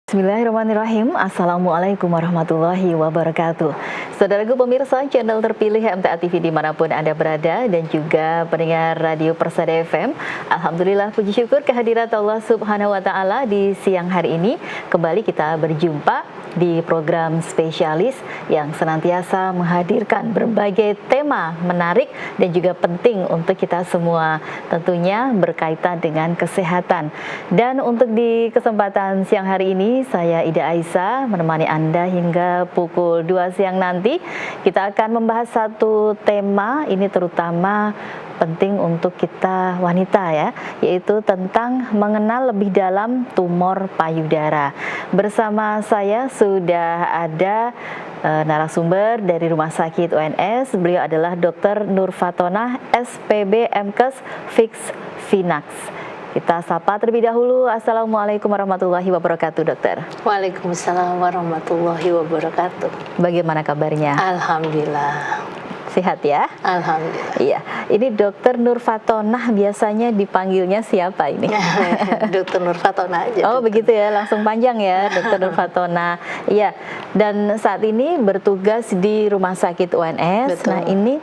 Bismillahirrahmanirrahim. Assalamualaikum warahmatullahi wabarakatuh. Saudaraku pemirsa channel terpilih MTA TV dimanapun Anda berada dan juga pendengar radio Persada FM. Alhamdulillah puji syukur kehadirat Allah Subhanahu wa Ta'ala di siang hari ini. Kembali kita berjumpa di program spesialis yang senantiasa menghadirkan berbagai tema menarik dan juga penting untuk kita semua, tentunya berkaitan dengan kesehatan. Dan untuk di kesempatan siang hari ini, saya Ida Aisyah menemani Anda hingga pukul 2 siang nanti. Kita akan membahas satu tema, ini terutama penting untuk kita wanita ya, yaitu tentang mengenal lebih dalam tumor payudara. Bersama saya sudah ada narasumber dari Rumah Sakit UNS. Beliau adalah Dr. Nur Fatonah, SPB MKes Fix Finax. Kita sapa terlebih dahulu. Assalamualaikum warahmatullahi wabarakatuh, dokter. Waalaikumsalam warahmatullahi wabarakatuh. Bagaimana kabarnya? Alhamdulillah. Sehat ya? Alhamdulillah. Iya, ini Dokter Nur Fatonah, biasanya dipanggilnya siapa ini? Dokter Nur Fatonah aja. Oh begitu ya, langsung panjang ya, Dokter Nur Fatonah. Iya, dan saat ini bertugas di Rumah Sakit UNS. Betul. Nah ini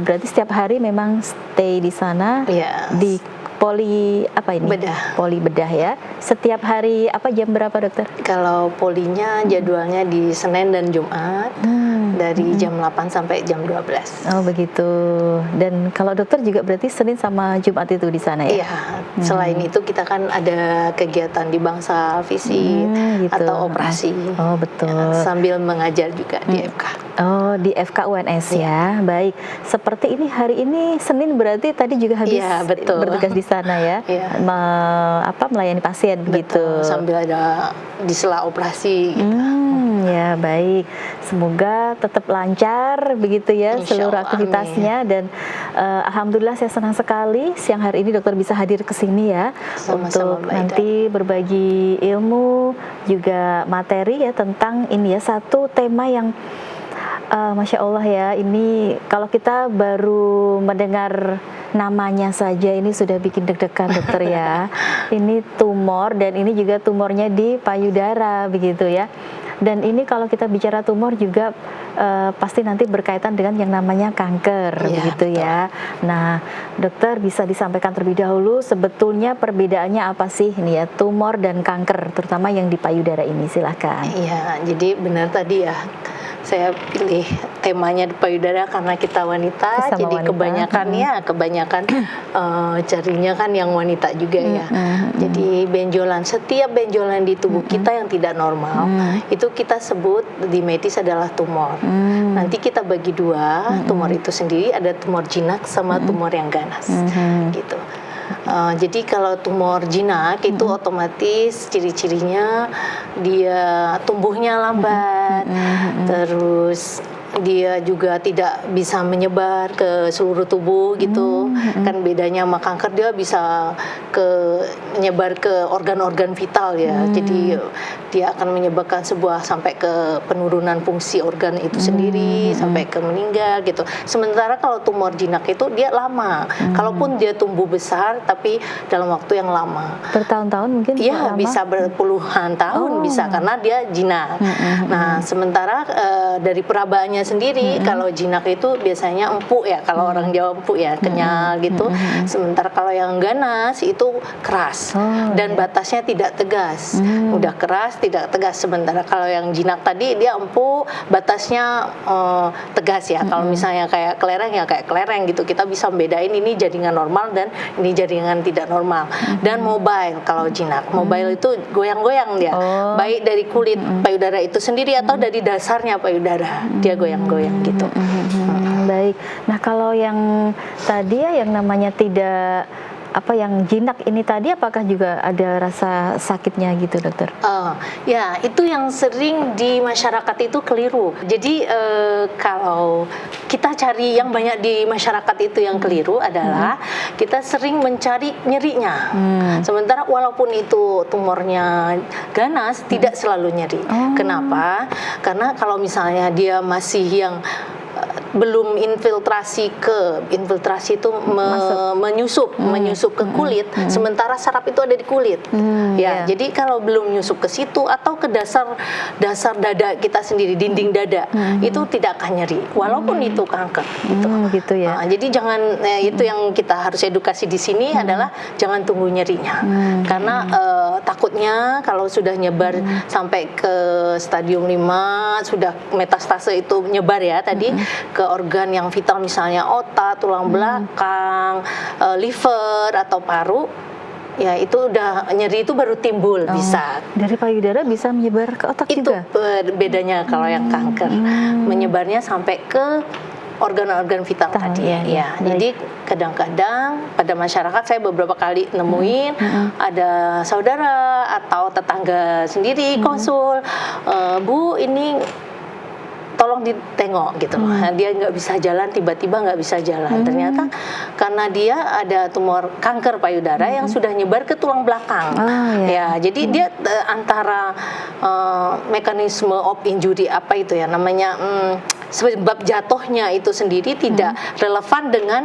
berarti setiap hari memang stay di sana, Iya. di poli apa ini? Bedah. Poli bedah ya. Setiap hari apa, jam berapa dokter? Kalau polinya jadwalnya di Senin dan Jumat dari jam 8 sampai jam 12. Oh begitu. Dan kalau dokter juga berarti Senin sama Jumat itu di sana ya? Iya. Selain itu kita kan ada kegiatan di bangsa fisik gitu. atau operasi. Oh betul. Ya, sambil mengajar juga di FK. Oh di FK UNS ya. Baik. Seperti ini hari ini Senin berarti tadi juga habis betul. bertugas di sana ya. Iya. Melayani pasien gitu. Sambil ada di sela operasi gitu. Ya baik, semoga tetap lancar begitu ya seluruh Insya Allah, aktivitasnya. Dan alhamdulillah saya senang sekali siang hari ini dokter bisa hadir ke sini ya. Sama-sama, untuk Mbak nanti berbagi ilmu juga materi ya tentang ini ya, satu tema yang Masya Allah ya, ini kalau kita baru mendengar namanya saja ini sudah bikin deg-degan dokter ya. Ini tumor, dan ini juga tumornya di payudara begitu ya. Dan ini kalau kita bicara tumor juga pasti nanti berkaitan dengan yang namanya kanker begitu betul. ya. Nah dokter bisa disampaikan terlebih dahulu sebetulnya perbedaannya apa sih ini ya, tumor dan kanker terutama yang di payudara ini, silahkan. Iya, jadi benar tadi ya, saya pilih temanya di payudara karena kita wanita. Sama jadi wanita. kebanyakan carinya kan yang wanita juga ya. Jadi setiap benjolan di tubuh kita yang tidak normal itu kita sebut di medis adalah tumor. Nanti kita bagi dua, tumor itu sendiri ada tumor jinak sama tumor yang ganas gitu. Jadi kalau tumor jinak itu otomatis ciri-cirinya dia tumbuhnya lambat, terus dia juga tidak bisa menyebar ke seluruh tubuh gitu. Kan bedanya sama kanker, dia bisa menyebar ke organ-organ vital ya. Jadi dia akan menyebabkan sampai ke penurunan fungsi organ itu sendiri, sampai ke meninggal gitu. Sementara kalau tumor jinak itu dia lama. Kalaupun dia tumbuh besar tapi dalam waktu yang lama. Bertahun-tahun mungkin? Iya, bisa berpuluhan tahun bisa, karena dia jinak. Nah, sementara dari perabaannya sendiri, kalau jinak itu biasanya empuk ya, kalau orang Jawa empuk ya, kenyal gitu. Sementara kalau yang ganas itu keras dan batasnya tidak tegas. Udah keras, tidak tegas. Sementara kalau yang jinak tadi dia empuk, batasnya tegas ya. Kalau misalnya kayak kelereng ya kayak kelereng gitu, kita bisa membedain ini jaringan normal dan ini jaringan tidak normal. Dan mobile, kalau jinak mobile itu goyang-goyang dia, baik dari kulit payudara itu sendiri atau dari dasarnya payudara, dia goyang-goyang gitu. Baik. Nah kalau yang tadi ya yang namanya tidak yang jinak ini tadi, apakah juga ada rasa sakitnya gitu dokter? Ya, itu yang sering di masyarakat itu keliru. Jadi kalau kita cari yang banyak di masyarakat itu yang keliru adalah kita sering mencari nyerinya. Sementara walaupun itu tumornya ganas, tidak selalu nyeri. Kenapa? Karena kalau misalnya dia masih yang belum infiltrasi itu menyusup ke kulit, sementara saraf itu ada di kulit. Ya, jadi kalau belum nyusup ke situ atau ke dasar dada kita sendiri, dinding dada, itu tidak akan nyeri walaupun itu kanker gitu. Gitu ya. Jadi jangan itu yang kita harus edukasi di sini adalah jangan tunggu nyerinya. Karena takutnya kalau sudah nyebar sampai ke stadium 5, sudah metastase itu nyebar ya tadi ke organ yang vital misalnya otak, tulang belakang, liver atau paru, ya itu udah nyeri itu baru timbul bisa. Dari payudara bisa menyebar ke otak itu juga? Itu bedanya kalau yang kanker. Menyebarnya sampai ke organ-organ vital tadi. Ya. Jadi kadang-kadang pada masyarakat saya beberapa kali nemuin ada saudara atau tetangga sendiri konsul, Bu ini tolong ditengok gitu loh. Dia nggak bisa jalan, tiba-tiba nggak bisa jalan. Ternyata karena dia ada tumor kanker payudara yang sudah nyebar ke tulang belakang. Ya, jadi dia antara mekanisme of injury apa itu ya namanya sebab jatuhnya itu sendiri tidak relevan dengan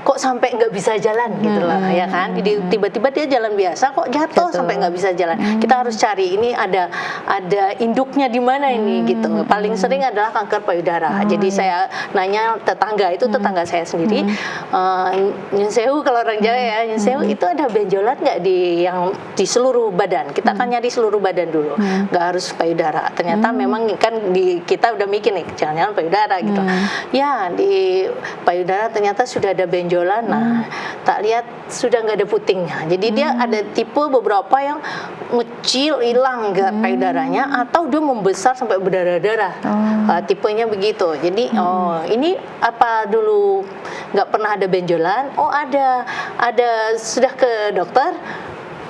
kok sampai nggak bisa jalan gitu loh, ya kan? Jadi tiba-tiba dia jalan biasa kok jatuh sampai nggak bisa jalan. Kita harus cari ini ada induknya di mana ini gitu. Paling sering adalah kanker payudara. Jadi saya nanya tetangga saya sendiri, Nyun Sewu kalau orang Jawa ya, Nyun Sewu itu ada benjolan nggak di seluruh badan? Kita akan nyari seluruh badan dulu, nggak harus payudara. Ternyata memang kan kita udah mikir nih jangan-jangan payudara gitu. Ya di payudara ternyata sudah ada benjolan. Nah, tak lihat sudah nggak ada putingnya. Jadi dia ada tipe beberapa yang ngecil hilang ke payudaranya atau dia membesar sampai berdarah-darah. Tipenya begitu. Jadi ini apa dulu nggak pernah ada benjolan? Oh ada sudah ke dokter.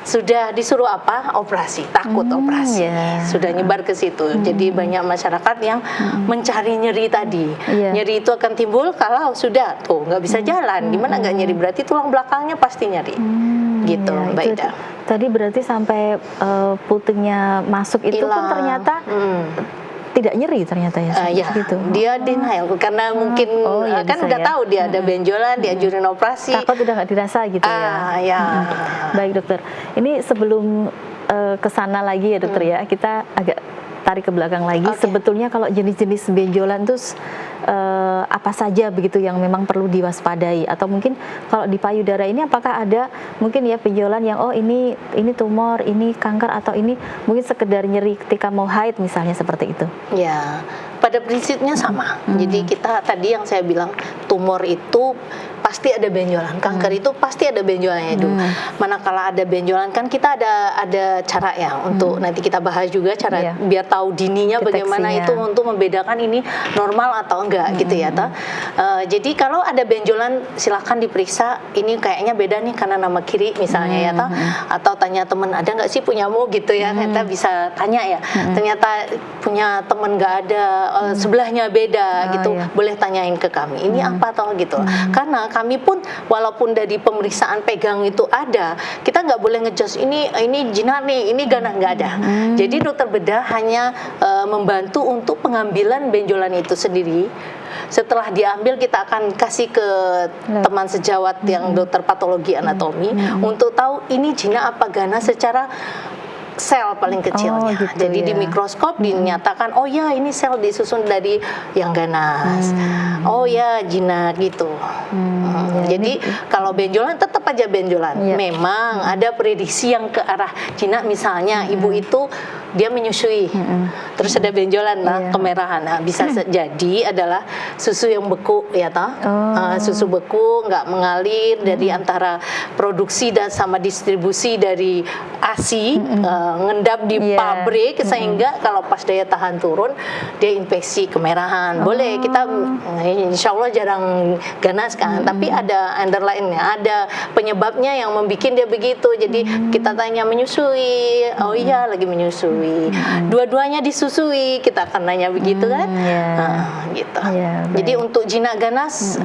Sudah disuruh apa? Operasi, takut operasi. Sudah nyebar ke situ. Jadi banyak masyarakat yang mencari nyeri tadi. Nyeri itu akan timbul kalau sudah tuh nggak bisa jalan. Gimana nggak nyeri? Berarti tulang belakangnya pasti nyeri. Gitu, Mbak Ida. Tadi berarti sampai putingnya masuk itu pun ternyata tidak nyeri ternyata ya, gitu. Dia denial karena mungkin kan udah tahu dia ada benjolan, diajurin operasi. Takut udah nggak dirasa gitu ya. Baik dokter, ini sebelum ke sana lagi ya dokter ya, kita agak tarik ke belakang lagi. Sebetulnya kalau jenis-jenis benjolan itu apa saja begitu yang memang perlu diwaspadai, atau mungkin kalau di payudara ini apakah ada mungkin ya benjolan yang ini tumor, ini kanker, atau ini mungkin sekedar nyeri ketika mau haid misalnya seperti itu? Ya, pada prinsipnya sama. Jadi kita tadi yang saya bilang tumor itu pasti ada benjolan, kanker itu pasti ada benjolannya itu. Manakala ada benjolan kan kita ada cara ya untuk nanti kita bahas juga cara biar tahu dininya bagaimana itu untuk membedakan ini normal atau enggak gitu ya toh. Jadi kalau ada benjolan silakan diperiksa, ini kayaknya beda nih karena nama kiri misalnya ya toh, atau tanya teman ada nggak sih punyamu gitu ya, kita bisa tanya ya. Ternyata punya teman nggak ada, sebelahnya beda gitu, boleh tanyain ke kami ini apa toh gitu. Karena kami pun walaupun dari pemeriksaan pegang itu ada, kita nggak boleh ngejudge ini jinak nih, ini ganah, nggak ada. Jadi dokter bedah hanya membantu untuk pengambilan benjolan itu sendiri. Setelah diambil kita akan kasih ke teman sejawat yang dokter patologi anatomi untuk tahu ini jinak apa ganah secara sel paling kecilnya. Gitu jadi di mikroskop dinyatakan oh ya ini sel disusun dari yang ganas. Oh ya jinak gitu. Jadi kalau benjolan tetap aja benjolan. Memang ada prediksi yang ke arah jinak, misalnya ibu itu dia menyusui. Terus ada benjolan kemerahan. Nah, bisa jadi adalah susu yang beku ya toh. Susu beku nggak mengalir dari antara produksi dan sama distribusi dari ASI ngendap di pabrik sehingga kalau pas daya tahan turun dia infeksi kemerahan. Boleh kita insya Allah jarang ganas kan, tapi ada underline-nya, ada penyebabnya yang membuat dia begitu. Jadi kita tanya menyusui, oh iya lagi menyusui, dua-duanya disusui, kita akan nanya begitu kan, gitu. Jadi untuk jinak ganas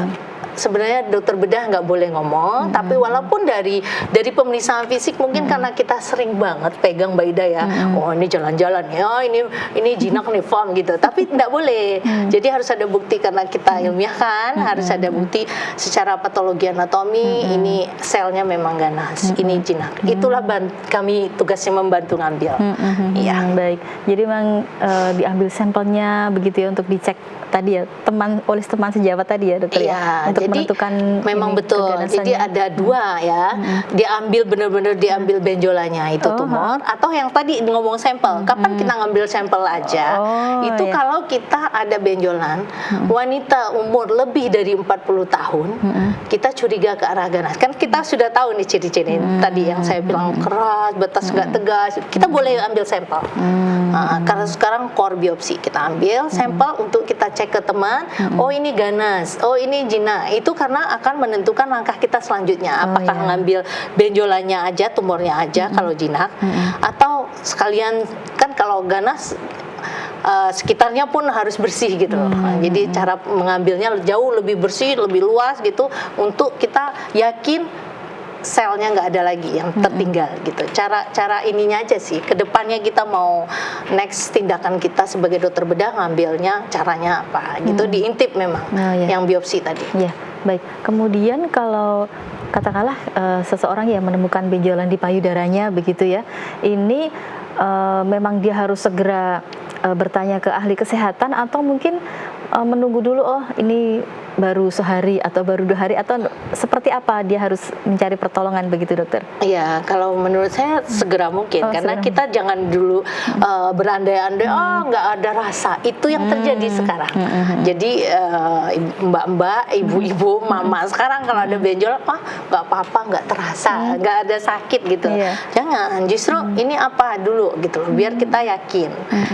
sebenarnya dokter bedah nggak boleh ngomong, tapi walaupun dari pemeriksaan fisik mungkin karena kita sering banget pegang Mbak Ida ya, oh ini jalan-jalan ya, ini jinak nih form gitu, tapi nggak boleh. Jadi harus ada bukti karena kita ilmiah kan, harus ada bukti secara patologi anatomi, ini selnya memang ganas, ini jinak. Itulah kami tugasnya membantu ngambil. Iya. Baik. Jadi memang diambil sampelnya begitu ya untuk dicek tadi ya, oleh teman sejawat tadi ya dokter ya, untuk jadi menentukan memang betul. Jadi ada dua ya, diambil benar-benar diambil benjolannya itu tumor, atau yang tadi ngomong sampel. Kapan kita ngambil sampel aja? Itu kalau kita ada benjolan, wanita umur lebih dari 40 tahun, kita curiga ke arah ganas. Kan kita sudah tahu nih ciri-ciri tadi yang saya bilang keras, batas nggak tegas. Kita boleh ambil sampel. Karena sekarang core biopsi kita ambil sampel untuk kita cek ke teman, oh ini ganas, oh ini jinak. Itu karena akan menentukan langkah kita selanjutnya. Apakah ngambil benjolannya aja, tumornya aja kalau jinak, atau sekalian kan kalau ganas sekitarnya pun harus bersih gitu. Jadi cara mengambilnya jauh lebih bersih, lebih luas gitu, untuk kita yakin selnya nggak ada lagi yang tertinggal gitu. Cara ininya aja sih. Kedepannya kita mau next tindakan kita sebagai dokter bedah ngambilnya caranya apa gitu, diintip memang yang biopsi tadi. Ya, baik. Kemudian kalau katakanlah seseorang yang menemukan benjolan di payudaranya begitu ya, ini memang dia harus segera bertanya ke ahli kesehatan, atau mungkin menunggu dulu, oh ini baru sehari atau baru 2 hari, atau seperti apa dia harus mencari pertolongan begitu dokter? Iya, kalau menurut saya segera mungkin, karena kita jangan dulu berandai-andai, nggak ada rasa. Itu yang terjadi sekarang. Jadi mbak-mbak, ibu-ibu, mama sekarang kalau ada benjol, nggak apa-apa, nggak terasa, nggak ada sakit gitu. Jangan, justru ini apa dulu gitu loh, biar kita yakin.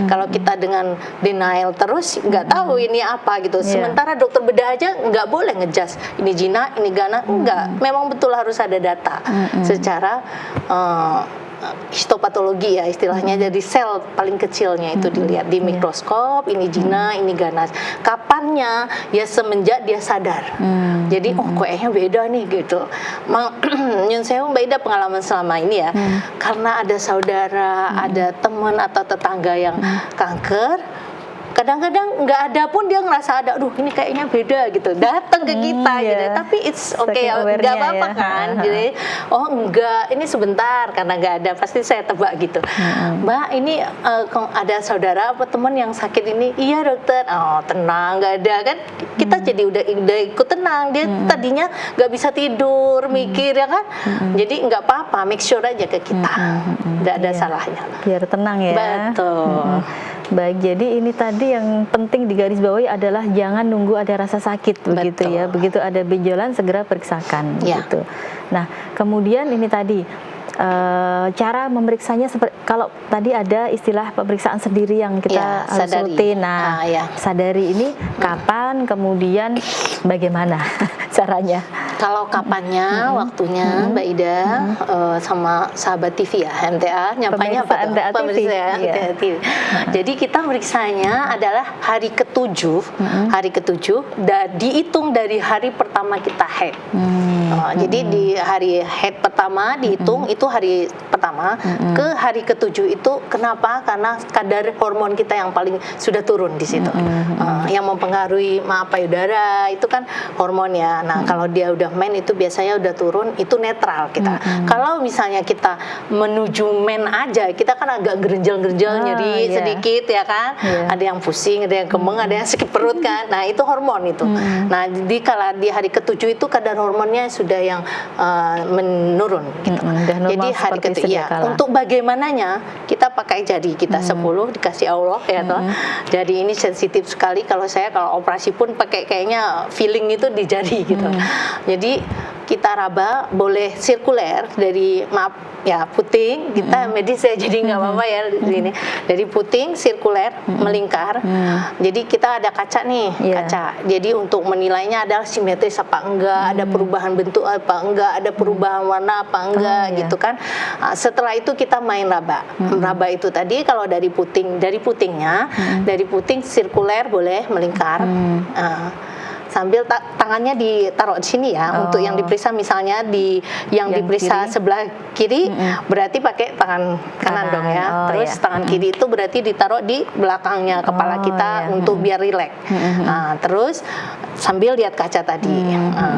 Kalau kita dengan denial terus, nggak tahu ini apa gitu. Sementara dokter bedah aja nggak boleh ngejudge ini jinak, ini ganas, enggak. Memang betul harus ada data secara histopatologi ya istilahnya, dari sel paling kecilnya itu dilihat di mikroskop, ini jinak, ini ganas. Kapannya? Ya semenjak dia sadar. Jadi kayaknya beda nih gitu. Nyun sewu Mbak Ida pengalaman selama ini ya, karena ada saudara, ada teman atau tetangga yang kanker, kadang-kadang nggak ada pun dia ngerasa ada, aduh ini kayaknya beda gitu, datang ke kita gitu. Tapi it's okay, nggak apa-apa kan. Jadi enggak, ini sebentar karena nggak ada, pasti saya tebak gitu. Mbak ini ada saudara apa teman yang sakit ini? Iya dokter. Oh tenang, nggak ada kan. Kita jadi udah ikut tenang. Dia tadinya nggak bisa tidur, mikir ya kan. Jadi nggak apa-apa, make sure aja ke kita, nggak ada salahnya. Biar tenang ya. Betul. Baik, jadi ini tadi yang penting digarisbawahi adalah jangan nunggu ada rasa sakit begitu ya. Begitu ada benjolan segera periksakan gitu. Nah, kemudian ini tadi cara memeriksanya seperti kalau tadi ada istilah pemeriksaan sendiri yang kita harus rutin. Nah, sadari ini kapan, kemudian bagaimana caranya? Kalau kapannya, waktunya Mbak Ida sama sahabat TV ya, MTA, nyampainya apa tuh? Pemirsa ya, MTA TV. Jadi kita meriksanya adalah hari ke-7, dihitung dari hari pertama kita head. Jadi di hari head pertama dihitung, itu hari pertama, ke hari ke-7 itu kenapa? Karena kadar hormon kita yang paling sudah turun di situ. Yang mempengaruhi payudara itu kan hormon ya. Nah, kalau dia udah men itu biasanya udah turun, itu netral kita. Kalau misalnya kita menuju men aja, kita kan agak gerenjel-gerenjel, nyeri sedikit ya kan. Ada yang pusing, ada yang kembang, ada yang sakit perut kan. Nah, itu hormon itu. Nah, jadi kalau di hari ke-7 itu kadar hormonnya sudah yang menurun gitu. Jadi hari ke-7 untuk bagaimananya kita pakai jari kita 10 dikasih Allah ya toh. Jadi ini sensitif sekali, kalau operasi pun pakai kayaknya feeling itu di jari gitu. Jadi kita raba boleh sirkuler dari puting, kita medis ya jadi nggak apa-apa ya ini, dari puting sirkuler melingkar. Jadi kita ada kaca nih, kaca. Jadi untuk menilainya adalah simetris apa enggak, ada perubahan bentuk apa enggak, ada perubahan warna apa enggak gitu kan. Setelah itu kita main raba. Raba itu tadi kalau dari puting sirkuler boleh melingkar. sambil tangannya ditaruh di sini ya, untuk yang diperiksa misalnya yang diperiksa kiri. sebelah kiri berarti pakai tangan kanan dong ya. Terus tangan kiri itu berarti ditaruh di belakangnya kepala kita untuk biar rileks. Nah, terus sambil lihat kaca tadi,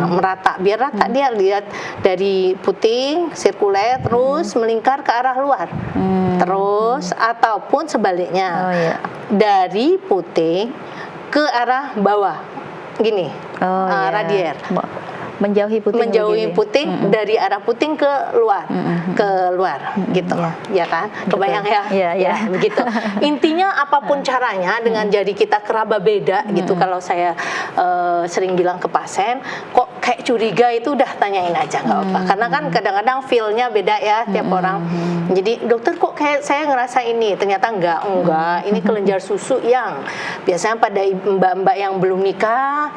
merata, biar rata, dia lihat dari puting sirkuler terus melingkar ke arah luar. Terus ataupun sebaliknya, dari puting ke arah bawah gini, radier, menjauhi puting dari arah puting ke luar, gitu, ya kan? Kebayang ya, begitu. Intinya apapun caranya, dengan jari kita keraba beda gitu. Kalau saya sering bilang ke pasien, kok kayak curiga, itu udah tanyain aja, nggak apa. Karena kan kadang-kadang feel-nya beda ya tiap orang. Jadi dokter kok kayak saya ngerasa ini, ternyata enggak. Ini kelenjar susu yang biasanya pada mbak-mbak yang belum nikah,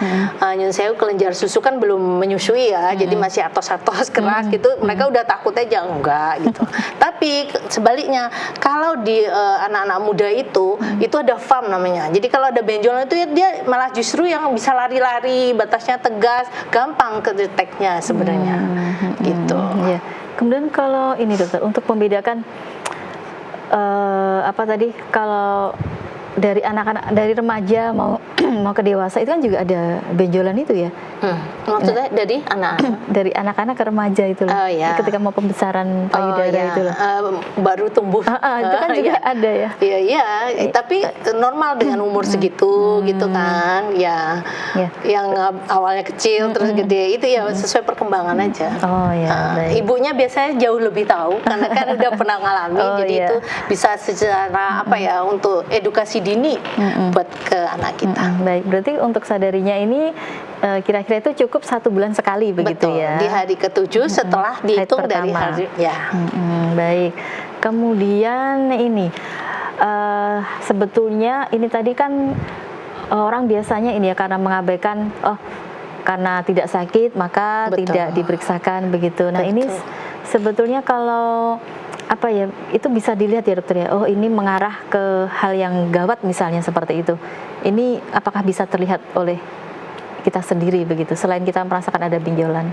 nyun sewu, kelenjar susu kan belum menyusui ya, jadi masih atos-atos keras gitu, mereka udah takut aja, enggak gitu. Tapi sebaliknya, kalau di anak-anak muda itu ada FAM namanya. Jadi kalau ada benjolan itu ya, dia malah justru yang bisa lari-lari, batasnya tegas, gampang kedeteknya sebenarnya, gitu. Ya. Kemudian kalau ini dokter, untuk membedakan apa tadi, kalau dari anak-anak, dari remaja mau ke dewasa itu kan juga ada benjolan itu ya. Maksudnya dari anak-anak? Dari anak-anak ke remaja itu loh. Ketika mau pembesaran payudara itu loh. Baru tumbuh. Itu kan juga ada ya. Iya, tapi normal dengan umur segitu gitu kan. Ya. Yang awalnya kecil terus gede, itu ya sesuai perkembangan aja. Ibunya biasanya jauh lebih tahu karena kan udah pernah ngalami. Jadi itu bisa secara untuk edukasi dini buat ke anak kita. Baik, berarti untuk sadarinya ini kira-kira itu cukup 1 bulan sekali begitu. Betul, ya? Di hari ke-7 setelah dihitung dari hari. Baik, kemudian ini sebetulnya ini tadi kan orang biasanya ini ya, karena mengabaikan, karena tidak sakit maka tidak diperiksakan begitu. Nah, ini sebetulnya kalau itu bisa dilihat ya dokter ya, ini mengarah ke hal yang gawat misalnya seperti itu. Ini apakah bisa terlihat oleh kita sendiri begitu, selain kita merasakan ada benjolan?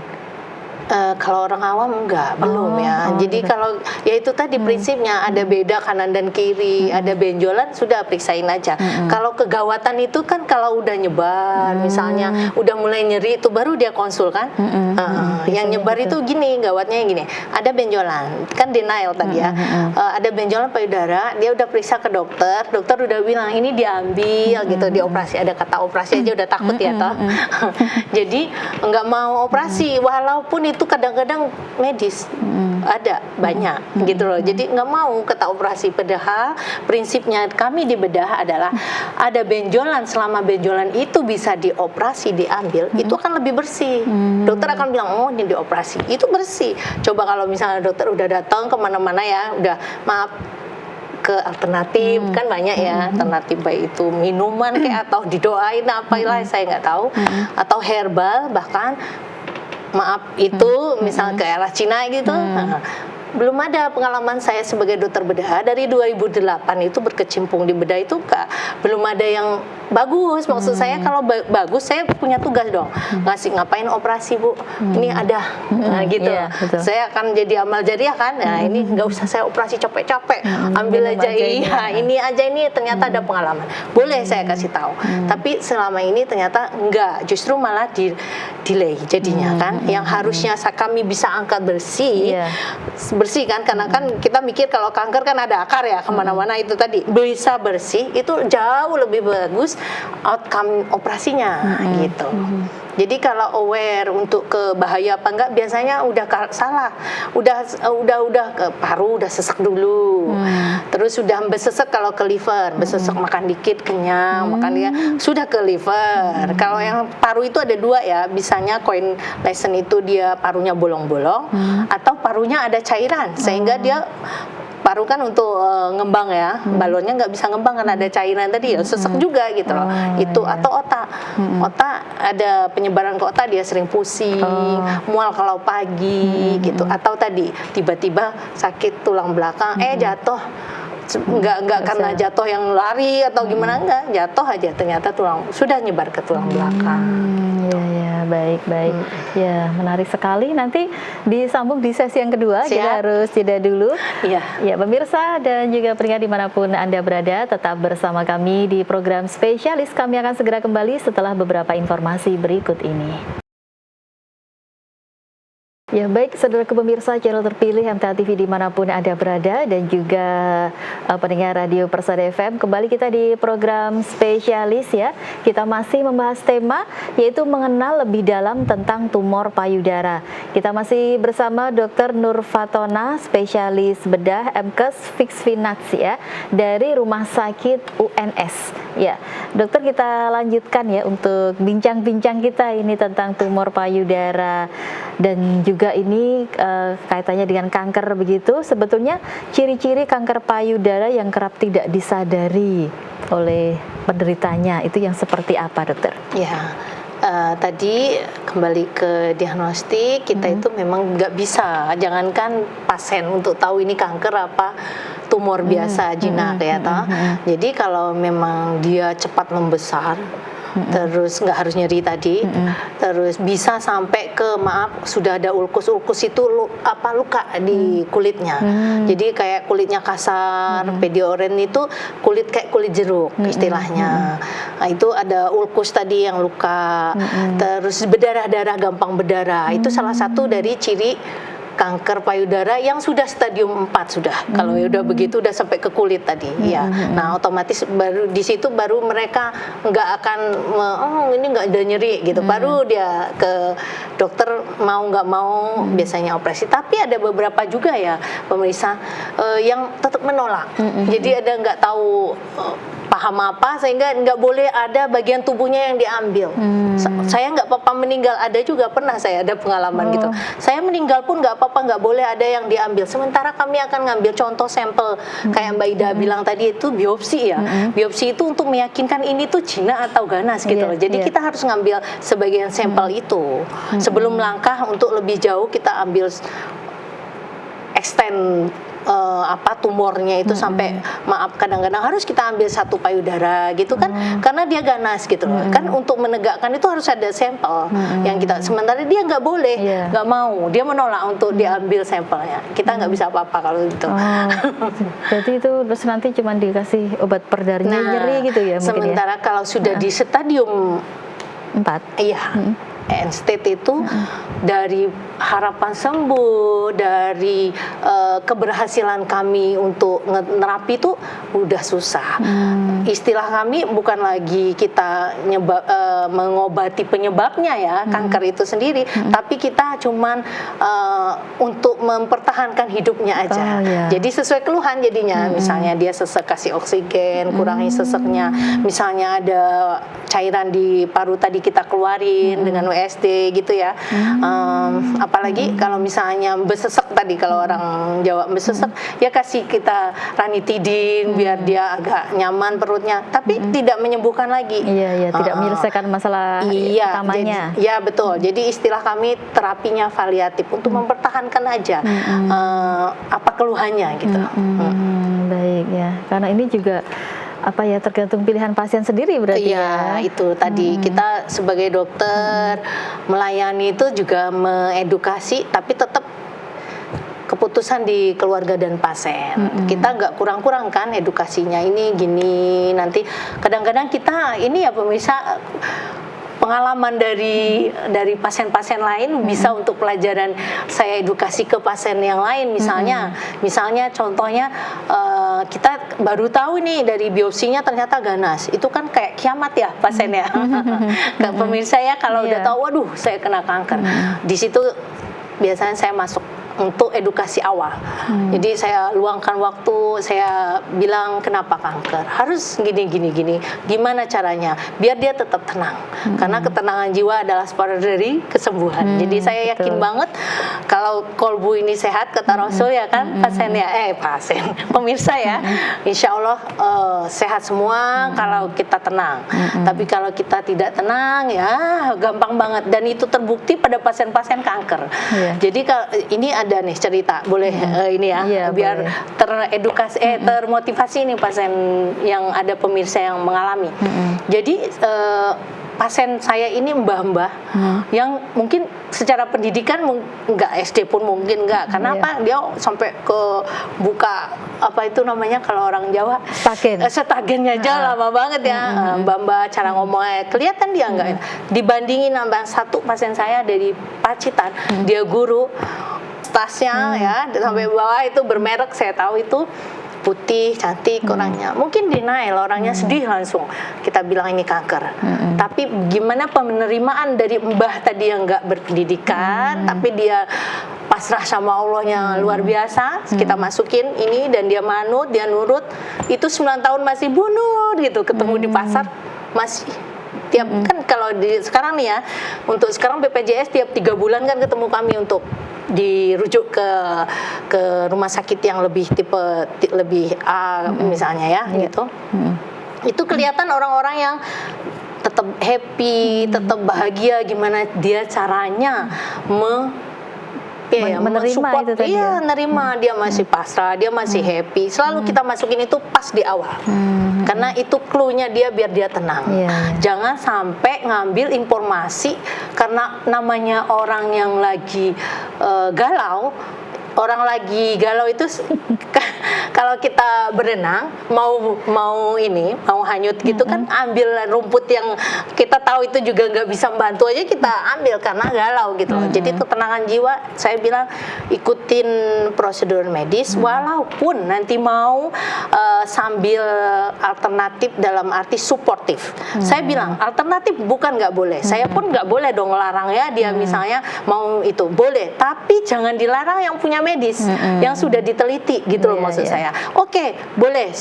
Kalau orang awam belum ya. Jadi kalau ya itu tadi prinsipnya, ada beda kanan dan kiri, ada benjolan, sudah periksain aja. Kalau kegawatan itu kan kalau udah nyebar, misalnya udah mulai nyeri, itu baru dia konsul kan. Yang nyebar itu gini, gawatnya yang gini, ada benjolan, kan denial tadi ya. Ada benjolan payudara, dia udah periksa ke dokter udah bilang ini diambil gitu, dioperasi. Ada kata operasi aja udah takut ya toh. Jadi nggak mau operasi, walaupun itu kadang-kadang medis, ada banyak gitu loh. Jadi nggak mau kata operasi, padahal prinsipnya kami di bedah adalah ada benjolan, selama benjolan itu bisa dioperasi, diambil, itu akan lebih bersih. Dokter akan bilang, oh ini dioperasi, itu bersih. Coba kalau misalnya dokter udah datang kemana-mana ya, udah maaf ke alternatif, kan banyak ya alternatif, baik itu minuman kayak atau didoain apalah, saya nggak tahu, atau herbal bahkan. Maaf, itu misalnya ke arah Cina gitu. Belum ada pengalaman saya sebagai dokter bedah dari 2008 itu berkecimpung di bedah itu, belum ada yang bagus. Maksud saya kalau bagus, saya punya tugas dong, ngasih ngapain operasi Bu, ini ada gitu. Saya akan jadi amal jariah kan. Nah, ini nggak usah saya operasi capek-capek, ambil aja ini aja, ini ternyata ada pengalaman, boleh saya kasih tahu. Tapi selama ini ternyata enggak, justru malah delay jadinya kan. Yang harusnya kami bisa angkat bersih kan, karena kan kita mikir kalau kanker kan ada akar ya kemana-mana, itu tadi bisa bersih, itu jauh lebih bagus outcome operasinya gitu. Jadi kalau aware untuk ke bahaya apa enggak, biasanya udah salah, udah ke paru udah sesek dulu, terus sudah besesek kalau ke liver, besesek makan dikit kenyang, makan dia sudah ke liver. Kalau yang paru itu ada dua ya, bisanya coin lesion itu dia parunya bolong-bolong, atau parunya ada cairan sehingga dia paru kan untuk ngembang ya, balonnya nggak bisa ngembang karena ada cairan tadi ya, sesek juga gitu loh. Itu atau otak ada penyebaran ke otak, dia sering pusing, mual kalau pagi gitu, atau tadi tiba-tiba sakit tulang belakang, jatuh, nggak karena jatuh yang lari atau gimana, enggak, jatuh aja ternyata tulang sudah nyebar ke tulang belakang. baik. Ya, menarik sekali. Nanti disambung di sesi yang kedua. Siap. Kita harus jeda dulu. Iya. Ya, pemirsa dan juga pendengar dimanapun Anda berada, tetap bersama kami di program spesialis. Kami akan segera kembali setelah beberapa informasi berikut ini. Ya baik, saudara pemirsa channel terpilih MTA TV dimanapun Anda berada dan juga pendengar radio Persada FM, kembali kita di program spesialis ya. Kita masih membahas tema yaitu mengenal lebih dalam tentang tumor payudara. Kita masih bersama Dr. Nur Fatona, spesialis bedah MKes Fixfinax ya dari Rumah Sakit UNS. Ya, dokter, kita lanjutkan ya untuk bincang-bincang kita ini tentang tumor payudara dan juga ini kaitannya dengan kanker begitu. Sebetulnya ciri-ciri kanker payudara yang kerap tidak disadari oleh penderitanya itu yang seperti apa, dokter? Ya, tadi kembali ke diagnostik kita itu memang nggak bisa, jangankan pasien untuk tahu ini kanker apa tumor biasa jinak ya toh. Jadi kalau memang dia cepat membesar, terus nggak harus nyeri tadi, terus bisa sampai ke sudah ada ulkus itu luka di kulitnya. Jadi kayak kulitnya kasar, pedioren itu kayak kulit jeruk istilahnya. Nah, itu ada ulkus tadi yang luka, terus berdarah-darah, gampang berdarah. Itu salah satu dari ciri kanker payudara yang sudah stadium 4 sudah. Kalau udah begitu udah sampai ke kulit tadi, ya. Nah, otomatis baru di situ baru mereka nggak akan ini nggak ada nyeri gitu. Baru dia ke dokter mau nggak mau biasanya operasi. Tapi ada beberapa juga ya pemirsa yang tetap menolak. Jadi ada nggak tahu paham apa sehingga nggak boleh ada bagian tubuhnya yang diambil. Saya nggak apa-apa meninggal, ada juga pernah saya ada pengalaman gitu. Saya meninggal pun nggak apa-apa, nggak boleh ada yang diambil. Sementara kami akan ngambil contoh sampel kayak Mbak Ida bilang tadi itu biopsi ya. Biopsi itu untuk meyakinkan ini tuh jinak atau ganas gitu loh. Jadi kita harus ngambil sebagian sampel itu. Sebelum langkah untuk lebih jauh kita ambil extend tumornya itu sampai kadang-kadang harus kita ambil satu payudara gitu kan, karena dia ganas gitu loh. Kan untuk menegakkan itu harus ada sampel yang kita, sementara dia nggak boleh, nggak mau, dia menolak untuk diambil sampelnya. Kita nggak bisa apa-apa kalau gitu. Berarti itu terus nanti cuma dikasih obat perdar nyeri gitu ya mungkin. Sementara kalau sudah di stadium 4, iya, end state itu dari harapan sembuh, dari keberhasilan kami untuk nerapi itu udah susah. Istilah kami bukan lagi kita mengobati penyebabnya ya, kanker itu sendiri, tapi kita cuman untuk mempertahankan hidupnya aja. Jadi sesuai keluhan jadinya, misalnya dia sesek kasih oksigen, kurangi seseknya, misalnya ada cairan di paru tadi kita keluarin dengan WSD gitu ya. Apalagi kalau misalnya besesek tadi, kalau orang Jawa besesek ya kasih kita ranitidin biar dia agak nyaman perutnya, tapi tidak menyembuhkan lagi. Tidak menyelesaikan masalah utamanya. Jadi, ya betul. Jadi istilah kami terapinya paliatif untuk mempertahankan aja apa keluhannya gitu. Baik ya, karena ini juga tergantung pilihan pasien sendiri berarti ya. Itu tadi kita sebagai dokter melayani itu juga mengedukasi, tapi tetap keputusan di keluarga dan pasien. Kita nggak kurang-kurang kan edukasinya, ini gini, nanti kadang-kadang kita ini ya pemirsa, pengalaman dari pasien-pasien lain bisa untuk pelajaran saya edukasi ke pasien yang lain. Misalnya contohnya kita baru tahu nih dari biopsinya ternyata ganas. Itu kan kayak kiamat ya pasiennya. Pemirsa ya, kalau udah tahu waduh saya kena kanker. Di situ biasanya saya masuk untuk edukasi awal. Jadi saya luangkan waktu, saya bilang kenapa kanker, harus gini, gimana caranya biar dia tetap tenang, karena ketenangan jiwa adalah separuh dari kesembuhan. Jadi saya yakin banget kalau kolbu ini sehat, kata Rasul ya kan, pemirsa ya, insya Allah sehat semua kalau kita tenang. Tapi kalau kita tidak tenang ya gampang banget, dan itu terbukti pada pasien-pasien kanker. Jadi kalau ini ada nih cerita, boleh ini ya, biar teredukasi, termotivasi nih pasien yang ada pemirsa yang mengalami. Jadi pasien saya ini mbah-mbah yang mungkin secara pendidikan nggak SD pun mungkin nggak. Kenapa dia sampai ke buka apa itu namanya kalau orang Jawa setagennya aja lama banget ya. Mbah-mbah cara ngomongnya kelihatan dia nggak. Dibandingin sama satu pasien saya dari Pacitan, dia guru, tasnya ya sampai bawah itu bermerek, saya tahu itu putih, cantik orangnya. Mungkin denial, orangnya sedih langsung. Kita bilang ini kanker. Tapi gimana penerimaan dari mbah tadi yang nggak berpendidikan, tapi dia pasrah sama Allahnya luar biasa. Kita masukin ini dan dia manut, dia nurut. Itu 9 tahun masih bunut gitu. Ketemu di pasar masih tiap kan kalau di sekarang nih ya, untuk sekarang BPJS tiap 3 bulan kan ketemu kami untuk dirujuk ke rumah sakit yang lebih tipe lebih A misalnya ya gitu. Itu kelihatan orang-orang yang tetap happy, tetap bahagia, gimana dia caranya menerima itu tadi. Iya, nerima, dia masih pasrah, dia masih happy. Selalu kita masukin itu pas di awal. Karena itu clue-nya dia biar dia tenang. Jangan sampai ngambil informasi karena namanya orang yang lagi galau. Orang lagi galau itu kalau kita berenang mau hanyut gitu kan, ambil rumput yang kita tahu itu juga nggak bisa membantu aja kita ambil karena galau gitu. Jadi ketenangan jiwa, saya bilang ikutin prosedur medis walaupun nanti mau sambil alternatif dalam arti suportif. Saya bilang alternatif bukan nggak boleh. Saya pun nggak boleh dong larang ya dia misalnya mau itu boleh, tapi jangan dilarang yang punya medis yang sudah diteliti gitu loh maksud saya. Oke, boleh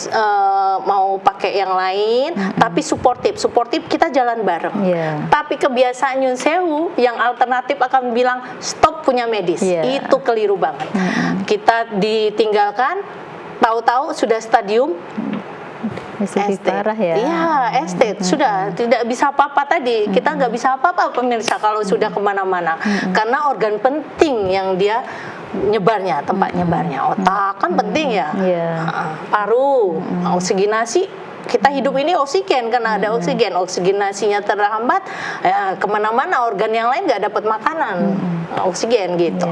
mau pakai yang lain tapi suportif kita jalan bareng. Tapi kebiasaan nyun sewu yang alternatif akan bilang stop punya medis. Itu keliru banget. Kita ditinggalkan, tahu-tahu sudah stadium parah ya. Iya, estate sudah tidak bisa apa-apa tadi. Kita nggak bisa apa-apa pemirsa kalau sudah kemana-mana. Karena organ penting yang dia nyebarnya, tempat nyebarnya, otak kan penting ya. Paru, oksigenasi. Kita hidup ini oksigen, karena ada oksigenasinya terhambat, ya, kemana-mana organ yang lain nggak dapat makanan, oksigen gitu.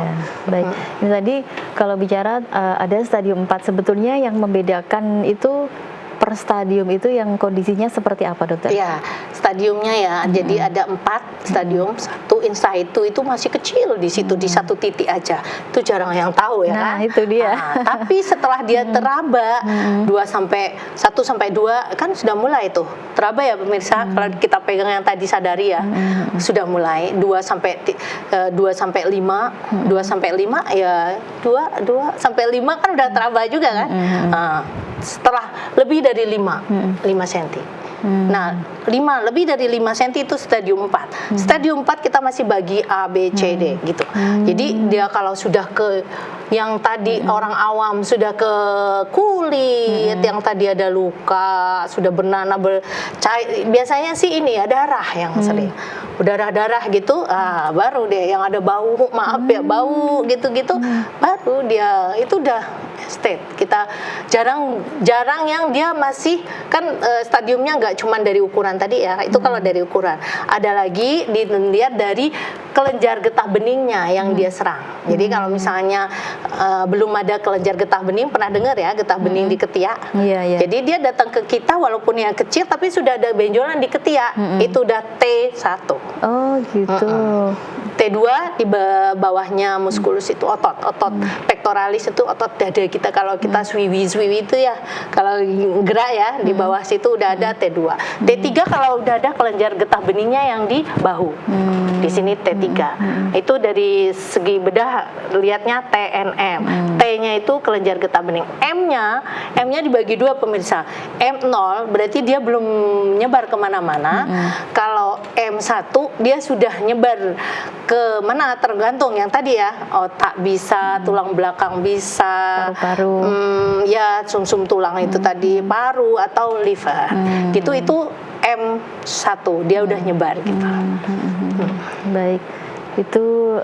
Baik, ini tadi kalau bicara ada stadium 4, sebetulnya yang membedakan itu per stadium itu yang kondisinya seperti apa, dokter? Ya, stadiumnya ya, jadi ada 4 stadium. 1 insight itu masih kecil di situ, di satu titik aja. Itu jarang yang tahu ya kan? Itu dia. Tapi setelah dia teraba 1 sampai 2 kan sudah mulai tuh. Teraba ya pemirsa, kalau kita pegang yang tadi sadari ya. Sudah mulai 2 sampai 5 ya 2 sampai 5 kan udah teraba juga kan? Setelah lebih dari 5 cm. Nah, lebih dari 5 cm itu stadium 4. Stadium 4 kita masih bagi A, B, C, D gitu. Jadi dia kalau sudah ke yang tadi orang awam sudah ke kulit, yang tadi ada luka, sudah bernanah biasanya sih ini ya darah yang sering. Darah-darah gitu, baru deh yang ada bau, bau gitu-gitu, baru dia itu udah state. Kita jarang yang dia masih kan stadiumnya nggak cuma dari ukuran tadi ya, itu kalau dari ukuran. Ada lagi dilihat dari kelenjar getah beningnya yang dia serang. Jadi kalau misalnya belum ada kelenjar getah bening, pernah dengar ya getah bening di ketiak? Jadi dia datang ke kita walaupun yang kecil tapi sudah ada benjolan di ketiak. Itu udah T1. Oh gitu. T2 di bawahnya muskulus itu otot pectoralis itu otot dada kita. Kalau kita swiwi itu ya kalau gerak ya di bawah situ udah ada T2. T3 kalau udah ada kelenjar getah beningnya yang di bahu. Di sini T3. Itu dari segi bedah lihatnya TNM. T-nya itu kelenjar getah bening. M-nya dibagi 2 pemirsa. M0 berarti dia belum nyebar kemana-mana. Kalau M1 dia sudah nyebar ke mana tergantung yang tadi ya, otak bisa, tulang belakang bisa, paru-paru, ya sumsum tulang itu tadi, paru atau liver, gitu itu M1 dia udah nyebar gitu. Baik. Itu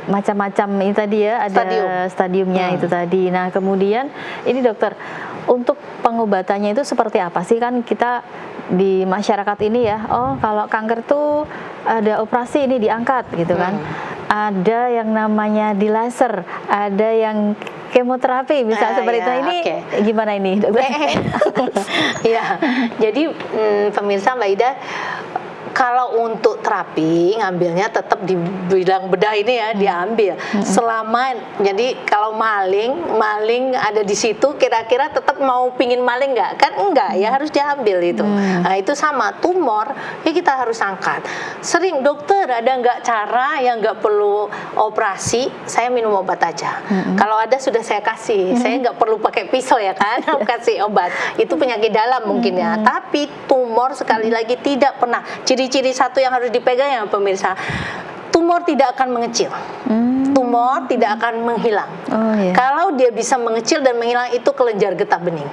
macam-macam ini tadi ya, ada stadiumnya itu tadi. Nah kemudian ini dokter, untuk pengobatannya itu seperti apa sih? Kan kita di masyarakat ini ya, oh kalau kanker tuh ada operasi ini diangkat gitu kan. Ada yang namanya di laser, ada yang kemoterapi misalnya seperti itu. Ini gimana ini, dokter? Ya, jadi pemirsa Mbak Ida, kalau untuk terapi ngambilnya tetap di bidang bedah ini ya, diambil. Selama, jadi kalau maling ada di situ, kira-kira tetap mau pingin maling nggak? Kan enggak ya, harus diambil itu. Nah itu sama tumor, ya kita harus angkat. Sering, dokter ada nggak cara yang nggak perlu operasi? Saya minum obat aja. Kalau ada sudah saya kasih, saya nggak perlu pakai pisau ya kan, kasih obat. Itu penyakit dalam mungkin ya. Tapi tumor sekali lagi tidak pernah. Ciri-ciri satu yang harus dipegang ya pemirsa, tumor tidak akan mengecil, tumor tidak akan menghilang. Kalau dia bisa mengecil dan menghilang itu kelenjar getah bening.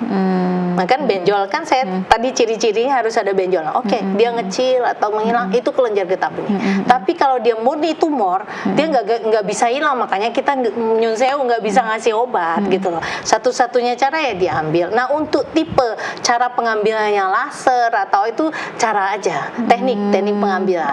Maka benjol kan saya tadi ciri-cirinya harus ada benjol. Dia ngecil atau menghilang itu kelenjar getah bening. Tapi kalau dia murni tumor, dia nggak bisa hilang. Makanya kita nyun sewu nggak bisa ngasih obat gitu loh. Satu-satunya cara ya diambil. Nah untuk tipe cara pengambilannya laser atau itu cara aja, teknik pengambilan.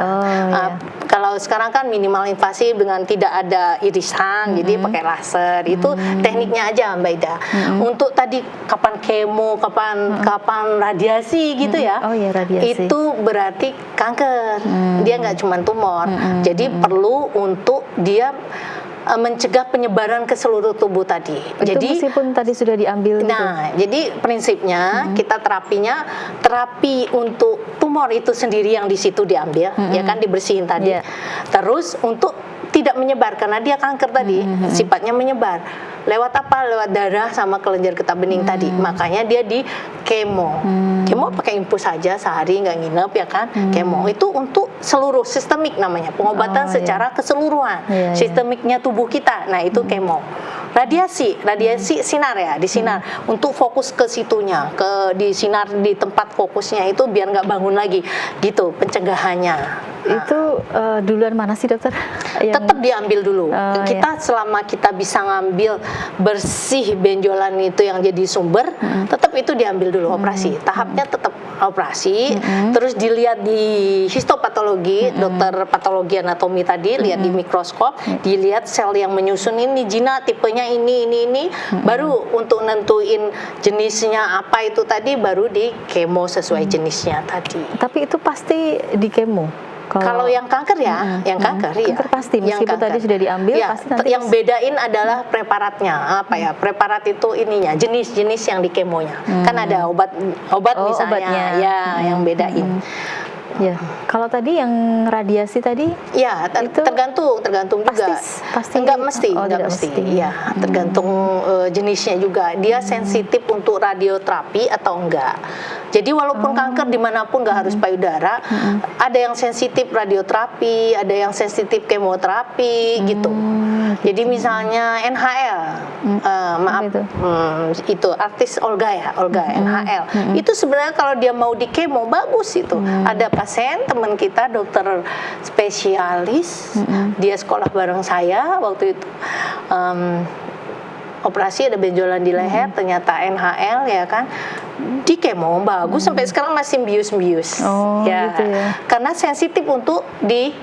Kalau sekarang kan minimal invasif dengan tidak ada irisan, jadi pakai laser. Itu tekniknya aja Mbak Ida. Untuk tadi kapan kemo, kapan radiasi gitu ya. Radiasi. Itu berarti kanker. Dia nggak cuma tumor. Jadi perlu untuk dia mencegah penyebaran ke seluruh tubuh tadi. Jadi meskipun tadi sudah diambil. Nah, jadi prinsipnya kita terapi untuk tumor itu sendiri yang di situ diambil, ya kan dibersihin tadi. Terus untuk tidak menyebar karena dia kanker tadi, sifatnya menyebar. Lewat apa? Lewat darah sama kelenjar getah bening tadi. Makanya dia di kemo. Kemo pakai infus saja sehari, nggak nginep ya kan. Kemo itu untuk seluruh sistemik namanya, pengobatan secara keseluruhan sistemiknya tubuh kita. Nah itu kemo. Radiasi sinar ya, disinar untuk fokus ke situnya, di sinar di tempat fokusnya itu biar nggak bangun lagi, gitu pencegahannya. Itu duluan mana sih dokter? Tetap diambil dulu. Kita selama kita bisa ngambil bersih benjolan itu yang jadi sumber, tetap itu diambil dulu operasi. Tahapnya tetap operasi, terus dilihat di histopatologi, dokter patologi anatomi tadi lihat di mikroskop, dilihat sel yang menyusun ini jinak tipenya ini, baru untuk nentuin jenisnya apa itu tadi baru di kemo sesuai jenisnya tadi. Tapi itu pasti di kemo. Kalau yang kanker ya, kanker pasti meskipun tadi sudah diambil pasti nanti yang bedain adalah preparatnya apa ya, preparat itu ininya jenis-jenis yang di kemonya kan ada obat misalnya obatnya. Yang bedain. Ya, kalau tadi yang radiasi tadi, ya tergantung juga. Pasti enggak mesti. Ya, tergantung jenisnya juga. Dia sensitif untuk radioterapi atau enggak. Jadi walaupun kanker dimanapun nggak harus payudara, ada yang sensitif radioterapi, ada yang sensitif kemoterapi gitu. Jadi misalnya NHL, itu artis Olga NHL, itu sebenarnya kalau dia mau di kemo bagus itu. Ada pasien teman kita dokter spesialis, dia sekolah bareng saya waktu itu. Operasi ada benjolan di leher, ternyata NHL ya kan, di kemo bagus sampai sekarang masih bius-bius gitu ya. Karena sensitif untuk di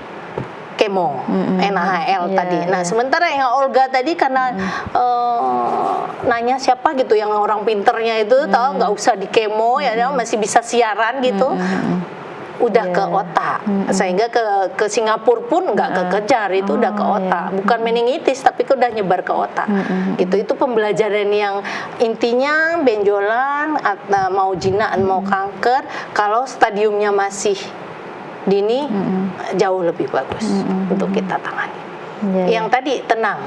kemo NHL tadi. Nah sementara yang Olga tadi karena nanya siapa gitu yang orang pinternya itu tahu nggak usah di kemo ya, masih bisa siaran gitu. Udah ke otak, sehingga ke Singapura pun nggak kekejar, itu udah ke otak, bukan meningitis tapi udah nyebar ke otak. Gitu, itu pembelajaran yang intinya benjolan, mau jinak mau kanker, kalau stadiumnya masih dini jauh lebih bagus untuk kita tangani. Yang tadi tenang,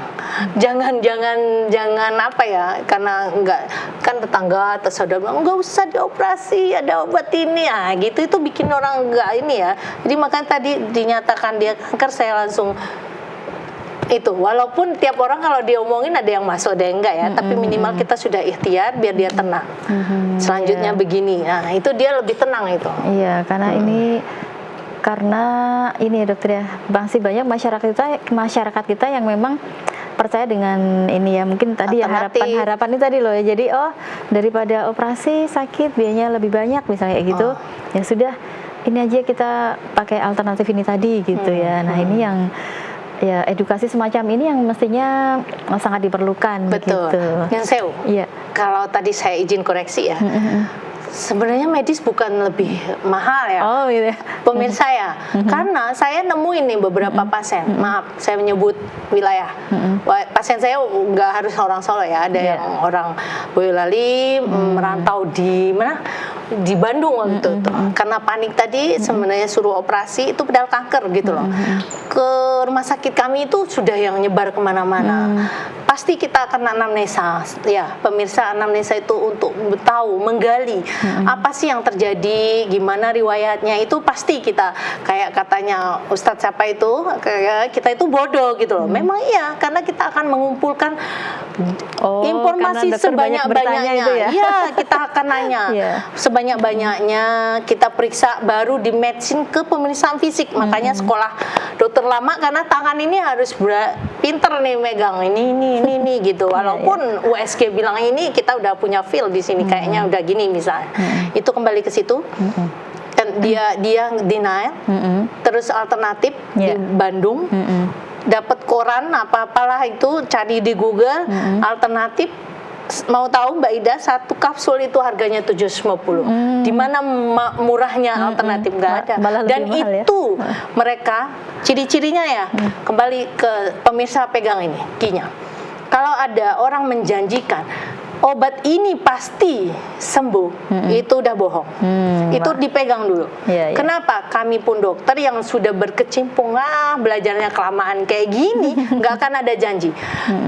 jangan apa ya, karena enggak kan tetangga atau saudara bilang enggak usah dioperasi, ada obat ini gitu, itu bikin orang enggak ini ya. Jadi makanya tadi dinyatakan dia kanker, saya langsung itu, walaupun tiap orang kalau diomongin ada yang masuk ada yang enggak ya, tapi minimal kita sudah ikhtiar biar dia tenang. Selanjutnya begini, nah itu dia lebih tenang itu. Iya, karena karena ini dokter ya, masih banyak masyarakat kita yang memang percaya dengan ini ya, mungkin tadi ya Alternatif. harapan ini tadi loh ya. Jadi daripada operasi sakit biayanya lebih banyak misalnya kayak gitu, ya sudah ini aja kita pakai alternatif ini tadi gitu ya. Nah ini yang ya edukasi semacam ini yang mestinya sangat diperlukan. Betul. Begitu. Yang Sew. Iya. Kalau tadi saya izin koreksi ya. Sebenarnya medis bukan lebih mahal ya. Oh gitu ya. Pemirsa ya, karena saya nemuin nih beberapa pasien, maaf saya menyebut wilayah, pasien saya nggak harus orang Solo ya, ada yang orang Boyolali, merantau di mana, di Bandung waktu itu, karena panik tadi sebenarnya suruh operasi itu padahal kanker gitu loh, ke rumah sakit kami itu sudah yang nyebar kemana-mana. Pasti kita akan anamnesa ya, pemirsa, anamnesa itu untuk tahu, menggali apa sih yang terjadi, gimana riwayatnya, itu pasti kita kayak katanya Ustadz siapa itu, kayak kita itu bodoh gitu loh. Memang iya, karena kita akan mengumpulkan informasi sebanyak-banyaknya. Iya, kita akan nanya sebanyak-banyaknya, kita periksa baru di medicine ke pemeriksaan fisik. Makanya sekolah dokter lama karena tangan ini harus pinter nih megang ini gitu. Walaupun USG bilang ini, kita udah punya feel di sini kayaknya udah gini misalnya. Itu kembali ke situ. Dan dia denial. Terus alternatif di Bandung. Dapat koran apa-apalah itu, cari di Google alternatif. Mau tahu Mbak Ida, satu kapsul itu harganya 750. Di mana murahnya alternatif nggak ada. Dan itu mereka ciri-cirinya ya, kembali ke pemirsa, pegang ini kinya. Kalau ada orang menjanjikan obat ini pasti sembuh, itu udah bohong. Itu dipegang dulu. Kenapa? Kami pun dokter yang sudah berkecimpung, belajarnya kelamaan kayak gini, nggak akan ada janji.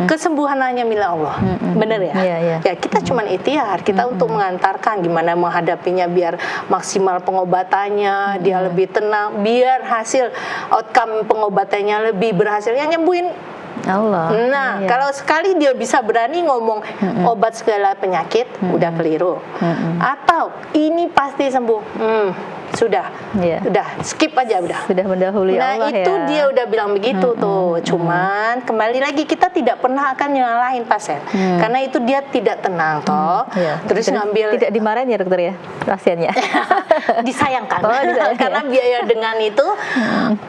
Kesembuhan hanya milik Allah. Bener ya? Ya kita cuman ikhtiar, kita untuk mengantarkan gimana menghadapinya biar maksimal pengobatannya, dia lebih tenang, biar hasil outcome pengobatannya lebih berhasil. Yang nyembuhin Allah. Nah, kalau sekali dia bisa berani ngomong obat segala penyakit, udah keliru. Atau ini pasti sembuh, sudah skip aja udah. Sudah mendahului Allah. Nah itu dia udah bilang begitu tuh. Cuman kembali lagi kita tidak pernah akan nyalahin pasien, karena itu dia tidak tenang toh. Terus ngambil, tidak dimarahin ya dokter ya pasiennya. Disayangkan. Karena biaya dengan itu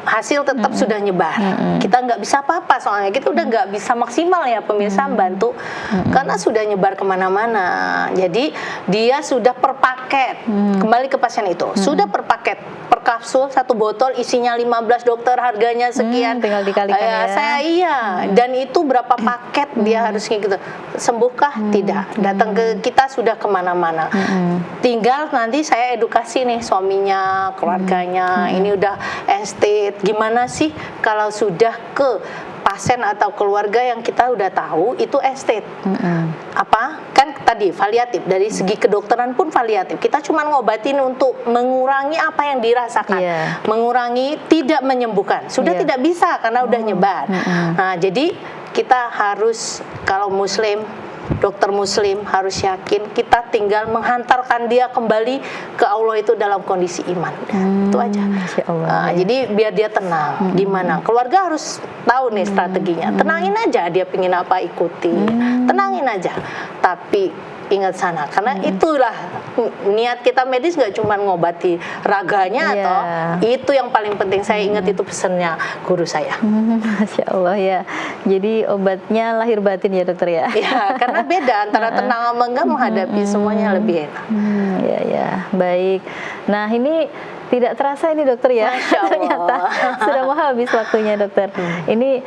hasil tetap sudah nyebar. Kita nggak bisa apa-apa soalnya kita udah nggak bisa maksimal ya pemirsa bantu, karena sudah nyebar kemana-mana. Jadi dia sudah per paket. Kembali ke pasien itu sudah per paket, per kapsul, satu botol isinya 15 dokter, harganya sekian. Tinggal dikalikan ya. Dan itu berapa paket dia harus gitu. Sembuhkah? Tidak. Datang ke kita sudah kemana-mana. Tinggal nanti saya edukasi nih suaminya, keluarganya. Ini udah estate. Gimana sih kalau sudah ke pasien atau keluarga yang kita udah tahu itu estate. Apa? Kan tadi paliatif, dari segi kedokteran pun paliatif. Kita cuma ngobatin untuk mengurangi apa yang dirasakan. Mengurangi, tidak menyembuhkan. Sudah tidak bisa karena udah nyebar. Nah, jadi kita harus, kalau muslim, dokter muslim harus yakin kita tinggal menghantarkan dia kembali ke Allah itu dalam kondisi iman. Itu aja. Jadi biar dia tenang. Gimana? Keluarga harus tahu nih strateginya. Tenangin aja, dia pingin apa ikuti. Tenangin aja. Tapi ingat sana, karena itulah niat kita medis, nggak cuma ngobati raganya atau itu yang paling penting. Saya ingat itu pesannya guru saya. Masya Allah ya. Jadi obatnya lahir batin ya dokter ya. Ya, karena beda antara tenang sama enggak, menghadapi semuanya lebih enak. Ya, baik. Nah ini tidak terasa ini dokter ya, ternyata sudah mau habis waktunya dokter. Ini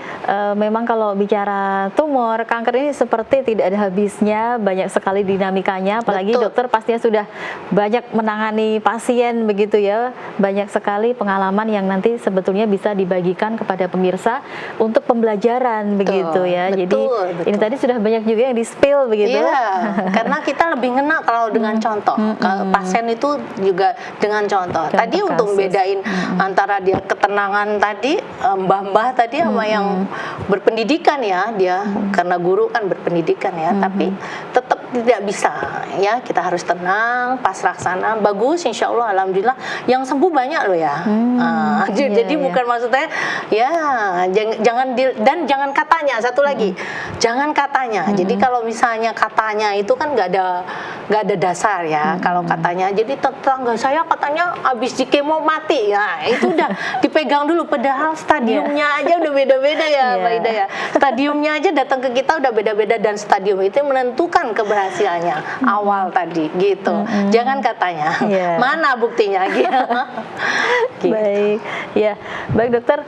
memang kalau bicara tumor, kanker ini seperti tidak ada habisnya, banyak sekali dinamikanya. Apalagi dokter pastinya sudah banyak menangani pasien begitu ya, banyak sekali pengalaman yang nanti sebetulnya bisa dibagikan kepada pemirsa untuk pembelajaran begitu ya. Jadi ini tadi sudah banyak juga yang di-spill begitu. Karena kita lebih ngena kalau dengan contoh. Kalau pasien itu juga dengan contoh. Tadi untuk bedain antara dia ketenangan tadi, mbah-mbah tadi sama yang berpendidikan ya, dia karena guru kan berpendidikan ya, tapi tetap tidak bisa ya, kita harus tenang, pasrah bagus, insya Allah, alhamdulillah yang sembuh banyak loh ya. Jadi bukan maksudnya ya dan jangan katanya, satu lagi jangan katanya. Jadi kalau misalnya katanya itu kan nggak ada dasar ya. Kalau katanya, jadi tetangga saya katanya habis di kemo mati, ya itu udah dipegang dulu, padahal stadiumnya aja udah beda-beda ya, Mbak Ida ya. Stadiumnya aja datang ke kita udah beda-beda, dan stadium itu menentukan keberhasilannya awal tadi gitu. Jangan katanya, mana buktinya gitu. Baik, ya, baik dokter.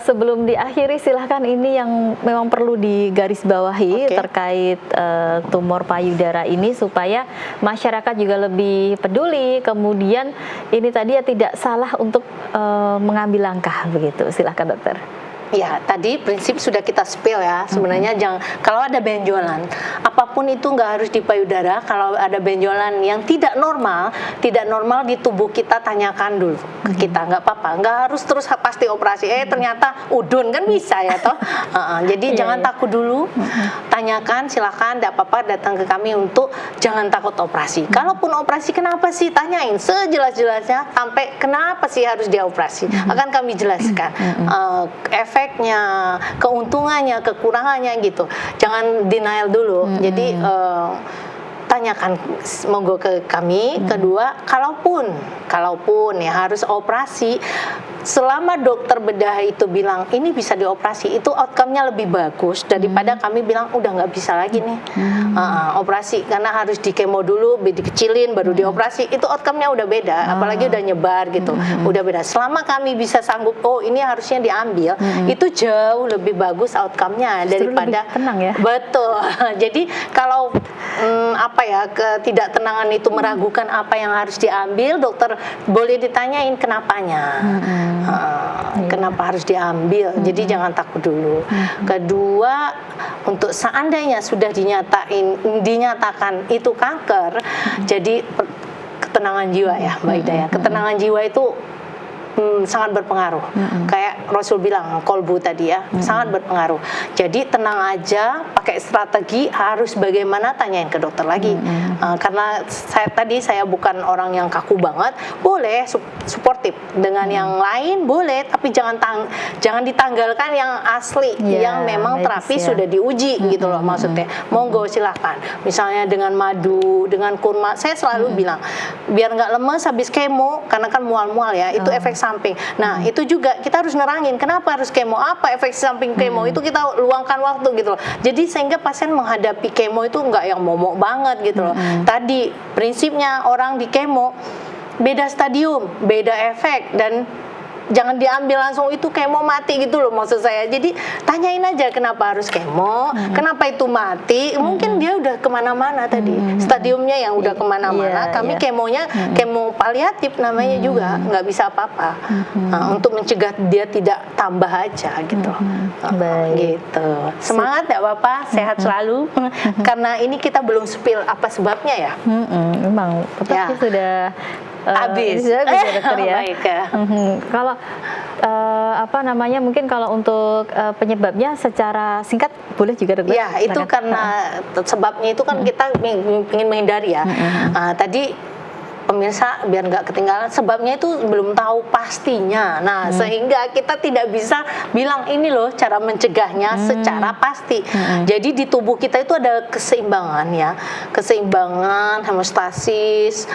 Sebelum diakhiri, silahkan ini yang memang perlu digarisbawahi terkait tumor payudara ini supaya masyarakat juga lebih peduli. Kemudian ini tadi ya tidak salah untuk mengambil langkah begitu. Silahkan dokter. Ya, tadi prinsip sudah kita spill ya. Sebenarnya jangan, kalau ada benjolan, apapun itu nggak harus di payudara. Kalau ada benjolan yang tidak normal di tubuh kita, tanyakan dulu ke kita, nggak apa-apa. Nggak harus terus pasti operasi. Ternyata udun kan bisa ya toh. Jadi jangan takut dulu. Tanyakan, silakan, nggak apa-apa, datang ke kami untuk jangan takut operasi. Kalaupun operasi, kenapa sih? Tanyain sejelas-jelasnya sampai kenapa sih harus dioperasi. Akan kami jelaskan. Efeknya, keuntungannya, kekurangannya gitu. Jangan denial dulu. Jadi tanyakan, monggo ke kami. Kedua, kalaupun ya harus operasi, selama dokter bedah itu bilang ini bisa dioperasi, itu outcome-nya lebih bagus daripada kami bilang udah nggak bisa lagi nih operasi, karena harus di kemo dulu, dikecilin baru dioperasi. Itu outcome-nya udah beda, apalagi udah nyebar gitu, udah beda. Selama kami bisa sanggup, oh ini harusnya diambil, itu jauh lebih bagus outcome-nya daripada tenang ya. Betul. Jadi kalau ketidaktenangan itu meragukan apa yang harus diambil, dokter boleh ditanyain kenapanya. Kenapa harus diambil? Jadi jangan takut dulu. Kedua, untuk seandainya sudah dinyatakan itu kanker, jadi ketenangan jiwa ya, Mbak Ida ya. Ketenangan jiwa itu sangat berpengaruh. Kayak Rasul bilang, kolbu tadi ya, sangat berpengaruh. Jadi tenang aja, pakai strategi, harus bagaimana tanyain ke dokter lagi. Karena saya bukan orang yang kaku banget, boleh suportif dengan yang lain boleh, tapi jangan ditanggalkan yang asli, yang memang terapi sudah diuji gitu loh maksudnya. Monggo silahkan. Misalnya dengan madu, dengan kurma, saya selalu bilang biar nggak lemes habis kemo, karena kan mual-mual ya, itu efek samping. Nah, itu juga kita harus nerangin kenapa harus kemo, apa efek samping kemo, itu kita luangkan waktu gitu loh. Jadi sehingga pasien menghadapi kemo itu nggak yang momok banget gitu loh. Tadi prinsipnya orang di kemo beda stadium, beda efek, dan jangan diambil langsung itu kemo mati gitu loh maksud saya. Jadi tanyain aja kenapa harus kemo, kenapa itu mati. Mungkin dia udah kemana-mana tadi, stadiumnya yang udah kemana-mana. Kami kemonya kemo paliatif namanya juga, nggak bisa apa-apa. Untuk mencegah dia tidak tambah aja gitu. Gitu. Semangat ya Bapak, sehat selalu. Karena ini kita belum spill apa sebabnya ya. Memang tetapi sudah habis dokter ya. Baik ya. Kalau mungkin kalau untuk penyebabnya secara singkat boleh juga dokter. Ya, itu karena sebabnya itu kan kita ingin menghindari ya. Tadi pemirsa biar nggak ketinggalan, sebabnya itu belum tahu pastinya. Nah, sehingga kita tidak bisa bilang ini loh cara mencegahnya secara pasti. Jadi di tubuh kita itu ada keseimbangan ya, keseimbangan hemostasis,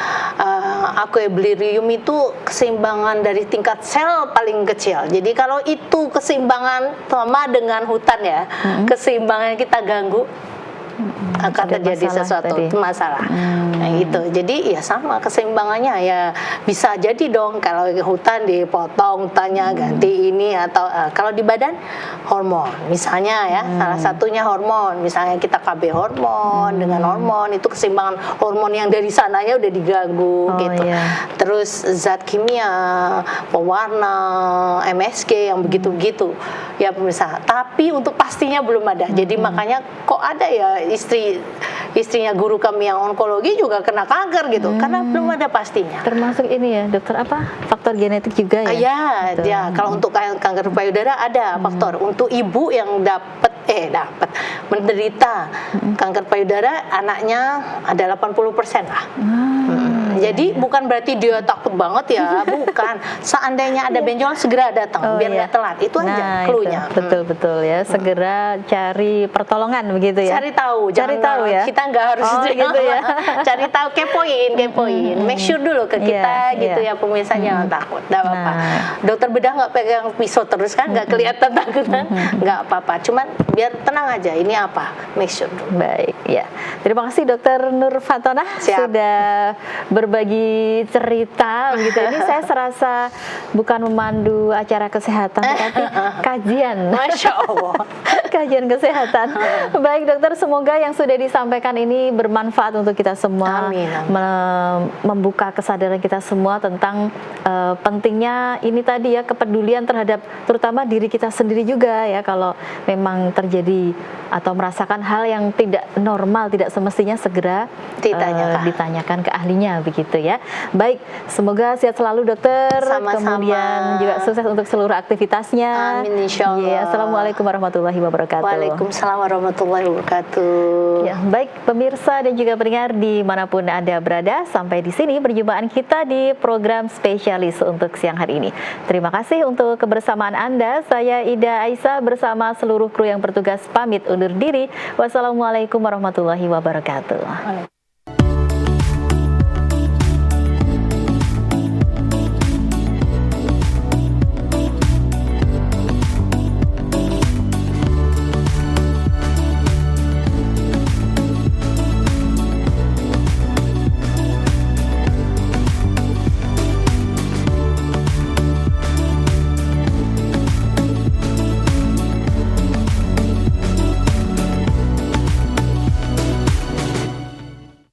equilibrium itu keseimbangan dari tingkat sel paling kecil. Jadi kalau itu keseimbangan sama dengan hutan ya, keseimbangan kita ganggu, akan terjadi sesuatu masalah. Nah, gitu. Jadi ya sama keseimbangannya ya, bisa jadi dong kalau hutan dipotong hutannya ganti ini, atau kalau di badan hormon misalnya ya, salah satunya hormon, misalnya kita KB hormon dengan hormon, itu keseimbangan hormon yang dari sananya udah diganggu gitu. Terus zat kimia, pewarna, MSG yang begitu-begitu ya pemirsa. Tapi untuk pastinya belum ada. Jadi makanya kok ada ya istrinya guru kami yang onkologi juga kena kanker gitu, karena belum ada pastinya. Termasuk ini ya dokter, faktor genetik juga ya? Ya, kalau untuk kanker payudara ada faktor. Untuk ibu yang dapat dapat menderita kanker payudara, anaknya ada 80% lah. Jadi bukan berarti dia takut banget ya, bukan. Seandainya ada benjolan segera datang, biar nggak telat. Itu aja cluenya. Betul ya, segera cari pertolongan begitu ya. Cari tahu, cari tahu ya. Kita nggak harus gitu ya. Cari tahu, kepoin. Make sure dulu ke kita gitu ya, pemirsa, jangan takut, nggak apa-apa. Dokter bedah nggak pegang pisau terus kan, nggak kelihatan takutnya, nggak apa-apa. Cuman biar tenang aja, ini apa? Make sure dulu. Baik ya. Terima kasih Dokter Nur Fatonah sudah berbagi cerita gitu. Ini saya serasa bukan memandu acara kesehatan, tapi kajian. Masya Allah. Kajian kesehatan. Baik dokter, semoga yang sudah disampaikan ini bermanfaat untuk kita semua. Amin. Membuka kesadaran kita semua tentang pentingnya ini tadi ya, kepedulian terhadap terutama diri kita sendiri juga ya. Kalau memang terjadi atau merasakan hal yang tidak normal, tidak semestinya, segera ditanyakan ke ahlinya begitu ya. Baik, semoga sehat selalu dokter. Sama-sama. Kemudian juga sukses untuk seluruh aktivitasnya. Amin, insyaallah. Ya, assalamualaikum warahmatullahi wabarakatuh. Waalaikumsalam warahmatullahi wabarakatuh. Ya, baik pemirsa dan juga pendengar dimanapun Anda berada, sampai di sini perjumpaan kita di program spesialis untuk siang hari ini. Terima kasih untuk kebersamaan Anda. Saya Ida Aisyah bersama seluruh kru yang bertugas pamit undur diri. Wassalamualaikum warahmatullahi wabarakatuh.